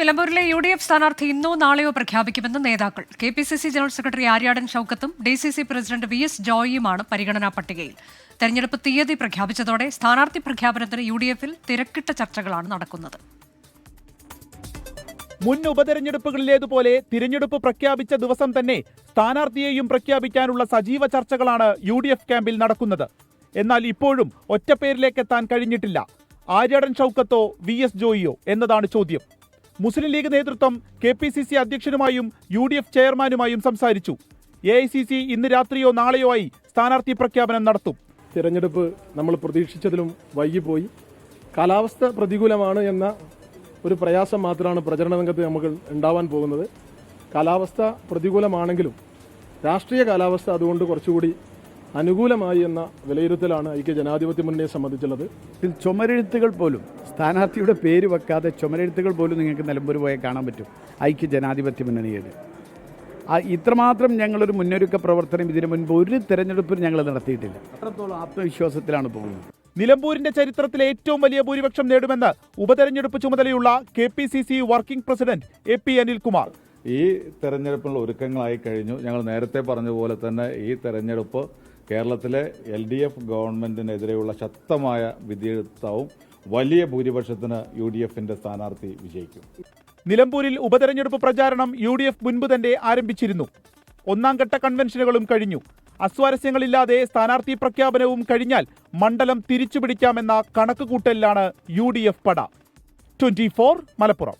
നിലമ്പൂരിലെ UDF സ്ഥാനാർത്ഥി ഇന്നോ നാളെയോ പ്രഖ്യാപിക്കുമെന്ന് നേതാക്കൾ. KPCC ജനറൽ സെക്രട്ടറി ആര്യാടൻ ഷൗക്കത്തും DCC പ്രസിഡന്റ് VS ജോയിയുമാണ് പരിഗണനാ പട്ടികയിൽ. തെരഞ്ഞെടുപ്പ് തീയതി പ്രഖ്യാപിച്ചതോടെ സ്ഥാനാർത്ഥി പ്രഖ്യാപനത്തിന് UDF-ൽ തിരക്കിട്ട ചർച്ചകളാണ് നടക്കുന്നത്. മുൻ ഉപതെരഞ്ഞെടുപ്പുകളിലേതുപോലെ തിരഞ്ഞെടുപ്പ് പ്രഖ്യാപിച്ച ദിവസം തന്നെ സ്ഥാനാർത്ഥിയെയും പ്രഖ്യാപിക്കാനുള്ള സജീവ ചർച്ചകളാണ് UDF ക്യാമ്പിൽ നടക്കുന്നത്. എന്നാൽ ഇപ്പോഴും ഒറ്റപ്പേരിലേക്കെത്താൻ കഴിഞ്ഞിട്ടില്ല. ആര്യാടൻ ഷൗക്കത്തോ VS ജോയിയോ എന്നതാണ് ചോദ്യം. മുസ്ലിം ലീഗ് നേതൃത്വം KPCC അധ്യക്ഷനുമായും UDF ചെയർമാനുമായും സംസാരിച്ചു. AICC ഇന്ന് രാത്രിയോ നാളെയോ ആയി സ്ഥാനാർത്ഥി പ്രഖ്യാപനം നടത്തും. തിരഞ്ഞെടുപ്പ് നമ്മൾ പ്രതീക്ഷിച്ചതിലും വൈകിപ്പോയി. കാലാവസ്ഥ പ്രതികൂലമാണ് എന്ന ഒരു പ്രയാസം മാത്രമാണ് പ്രചരണ രംഗത്ത് നമുക്ക് ഉണ്ടാവാൻ പോകുന്നത്. കാലാവസ്ഥ പ്രതികൂലമാണെങ്കിലും രാഷ്ട്രീയ കാലാവസ്ഥ അതുകൊണ്ട് കുറച്ചുകൂടി അനുകൂലമായി എന്ന വിലയിരുത്തലാണ് ഐക്യ ജനാധിപത്യ മുന്നണിയെ സംബന്ധിച്ചുള്ളത്. ചുമരെഴുത്തുകൾ പോലും സ്ഥാനാർത്ഥിയുടെ പേര് വെക്കാതെ ചുമരെഴുത്തുകൾ പോലും നിങ്ങൾക്ക് നിലമ്പൂർ പോയാൽ കാണാൻ പറ്റും. ഐക്യ ജനാധിപത്യ മുന്നണിയുടെ ഇത്രമാത്രം ഞങ്ങളൊരു മുന്നൊരുക്ക പ്രവർത്തനം ഇതിനു മുൻപ് ഒരു തെരഞ്ഞെടുപ്പിൽ ഞങ്ങൾ നടത്തിയിട്ടില്ല. അത്രത്തോളം ആത്മവിശ്വാസത്തിലാണ് പോകുന്നത്. നിലമ്പൂരിന്റെ ചരിത്രത്തിലെ ഏറ്റവും വലിയ ഭൂരിപക്ഷം നേടുമെന്ന് ഉപതെരഞ്ഞെടുപ്പ് ചുമതലയുള്ള KPCC working president AP Anilkumar. ഈ തെരഞ്ഞെടുപ്പിനുള്ള ഒരുക്കങ്ങളായി കഴിഞ്ഞു. ഞങ്ങൾ നേരത്തെ പറഞ്ഞതുപോലെ തന്നെ ഈ തെരഞ്ഞെടുപ്പ് കേരളത്തിലെ LDF ഗവൺമെന്റിനെതിരെയുള്ള ശക്തമായ വിധിയെഴുത്താവും. വലിയ ഭൂരിപക്ഷത്തിന് UDF-ന്റെ സ്ഥാനാർത്ഥി വിജയിക്കും. നിലമ്പൂരിൽ ഉപതെരഞ്ഞെടുപ്പ് പ്രചാരണം UDF മുൻപ് തന്നെ ആരംഭിച്ചിരുന്നു. ഒന്നാം ഘട്ട കൺവെൻഷനുകളും കഴിഞ്ഞു. അസ്വാരസ്യങ്ങളില്ലാതെ സ്ഥാനാർത്ഥി പ്രഖ്യാപനവും കഴിഞ്ഞാൽ മണ്ഡലം തിരിച്ചുപിടിക്കാമെന്ന കണക്കുകൂട്ടലിലാണ് UDF പട. 24 മലപ്പുറം.